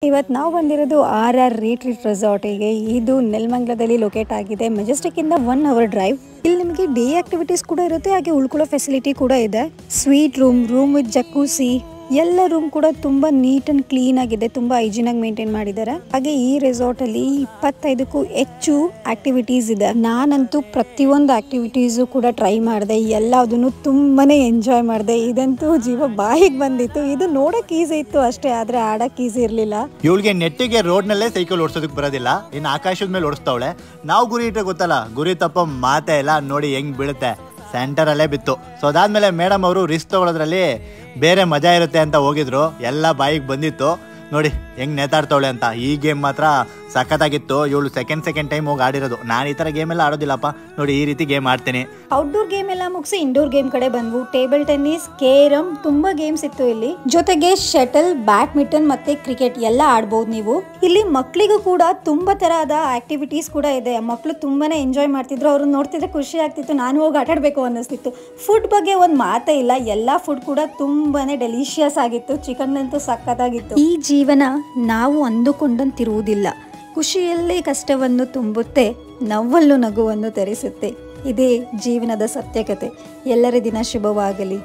ಇವತ್ತು ನಾವು ಬಂದಿರೋದು RR ರಿಟ್ರೀಟ್ ರೆಸಾರ್ಟಿಗೆ. ಇದು ನೆಲಮಂಗಲದಲ್ಲಿ ಲೊಕೇಟ್ ಆಗಿದೆ. ಮೆಜೆಸ್ಟಿಕ್ ಇಂದ 1 ಅವರ್ ಡ್ರೈವ್. ಇಲ್ಲಿ ನಿಮಗೆ ಡೇ ಆಕ್ಟಿವಿಟೀಸ್ ಕೂಡ ಇರುತ್ತೆ, ಹಾಗೆ ಉಳ್ಕೊಳ್ಳೋ ಫೆಸಿಲಿಟಿ ಕೂಡ ಇದೆ. ಸ್ವೀಟ್ ರೂಮ್ ವಿತ್ ಜಕೂಸಿ, ಎಲ್ಲ ರೂಮ್ ಕೂಡ ತುಂಬಾ ನೀಟ್ ಅಂಡ್ ಕ್ಲೀನ್ ಆಗಿದೆ, ತುಂಬಾ ಹೈಜೀನ್ ಆಗಿ ಮೇಂಟೈನ್ ಮಾಡಿದ್ದಾರೆ. ಹಾಗೆ ಈ ರೆಸಾರ್ಟ್ ಅಲ್ಲಿ 25ಕ್ಕೂ ಹೆಚ್ಚು ಆಕ್ಟಿವಿಟೀಸ್ ಇದೆ. ನಾನಂತೂ ಪ್ರತಿಯೊಂದು ಆಕ್ಟಿವಿಟೀಸ್ ಕೂಡ ಟ್ರೈ ಮಾಡಿದೆ, ಎಲ್ಲದನ್ನು ತುಂಬಾನೇ ಎಂಜಾಯ್ ಮಾಡಿದೆ. ಇದಂತೂ ಜೀವ ಬಾಯಿಗೆ ಬಂದಿತ್ತು. ಇದು ನೋಡಕ್ ಈಸಿ ಇತ್ತು ಅಷ್ಟೇ, ಆದ್ರೆ ಆಡಕ್ ಈಸಿ ಇರ್ಲಿಲ್ಲ. ಇವಳಿಗೆ ನೆಟ್ಟಿಗೆ ರೋಡ್ ನಲ್ಲೇ ಸೈಕಲ್ ಓಡಿಸೋದಕ್ಕೆ ಬರೋದಿಲ್ಲ, ಇನ್ನು ಆಕಾಶದ ಮೇಲೆ ಓಡಿಸ್ತಾವಳೆ. ನಾವು ಗುರಿ ಇಟ್ಟರೆ ಗೊತ್ತಲ್ಲ, ಗುರಿ ತಪ್ಪ ಮಾತೇ ಇಲ್ಲ. ನೋಡಿ ಹೆಂಗ್ ಬೀಳುತ್ತೆ, ಸೆಂಟರ್ ಅಲ್ಲೇ ಬಿತ್ತು. ಸೊ ಅದಾದ್ಮೇಲೆ ಮೇಡಮ್ ಅವರು ರಿಸ್ಕ್ ತಗೊಳ್ಳೋದ್ರಲ್ಲಿ ಬೇರೆ ಮಜಾ ಇರುತ್ತೆ ಅಂತ ಹೋಗಿದ್ರು. ಎಲ್ಲ ಬಾಯಿಗೆ ಬಂದಿತ್ತು. ನೋಡಿ ಹೆಂಗ್ ನೇತಾಡ್ತಾವಳೆ ಅಂತ. ಈ ಗೇಮ್ ಮಾತ್ರ ಸಖತ್ತಾಗಿತ್ತು. ಇವಳು ಸೆಕೆಂಡ್ ಟೈಮ್ ಹೋಗಿ ಆಡಿರೋದು. ನಾನು ಈ ತರ ಗೇಮ್ ಎಲ್ಲ ಆಡೋದಿಲ್ಲಪ್ಪ. ನೋಡಿ ಈ ರೀತಿ ಗೇಮ್ ಆಡ್ತೀನಿ. ಔಟ್ಡೋರ್ ಗೇಮ್ ಎಲ್ಲ ಮುಗಿಸಿ ಇಂಡೋರ್ ಗೇಮ್ ಕಡೆ ಬಂದ್ವು. ಟೇಬಲ್ ಟೆನ್ನಿಸ್, ಕೇರಂ, ತುಂಬಾ ಗೇಮ್ಸ್ ಇತ್ತು ಇಲ್ಲಿ. ಜೊತೆಗೆ ಶಟಲ್, ಬ್ಯಾಡ್ಮಿಂಟನ್ ಮತ್ತೆ ಕ್ರಿಕೆಟ್ ಎಲ್ಲ ಆಡ್ಬಹುದು ನೀವು. ಇಲ್ಲಿ ಮಕ್ಕಳಿಗೂ ಕೂಡ ತುಂಬಾ ತರಹದ ಆಕ್ಟಿವಿಟೀಸ್ ಕೂಡ ಇದೆ. ಮಕ್ಕಳು ತುಂಬಾನೇ ಎಂಜಾಯ್ ಮಾಡ್ತಿದ್ರು. ಅವ್ರನ್ನ ನೋಡ್ತಿದ್ರೆ ಖುಷಿ ಆಗ್ತಿತ್ತು, ನಾನು ಹೋಗಿ ಆಟಾಡ್ಬೇಕು ಅನ್ನಿಸ್ತಿತ್ತು. ಫುಡ್ ಬಗ್ಗೆ ಒಂದ್ ಮಾತೇ ಇಲ್ಲ, ಎಲ್ಲಾ ಫುಡ್ ಕೂಡ ತುಂಬಾನೇ ಡೆಲಿಷಿಯಸ್ ಆಗಿತ್ತು. ಚಿಕನ್ ಅಂತೂ ಸಖತ್ತಾಗಿತ್ತು. ಈ ಜೀವನ ನಾವು ಅಂದುಕೊಂಡಂತಿರುವುದಿಲ್ಲ. ಖುಷಿಯಲ್ಲೇ ಕಷ್ಟವನ್ನು ತುಂಬುತ್ತೆ, ನವ್ವಲ್ಲೂ ನಗುವನ್ನು ತರಿಸುತ್ತೆ. ಇದೇ ಜೀವನದ ಸತ್ಯಕತೆ. ಎಲ್ಲರ ದಿನ ಶುಭವಾಗಲಿ.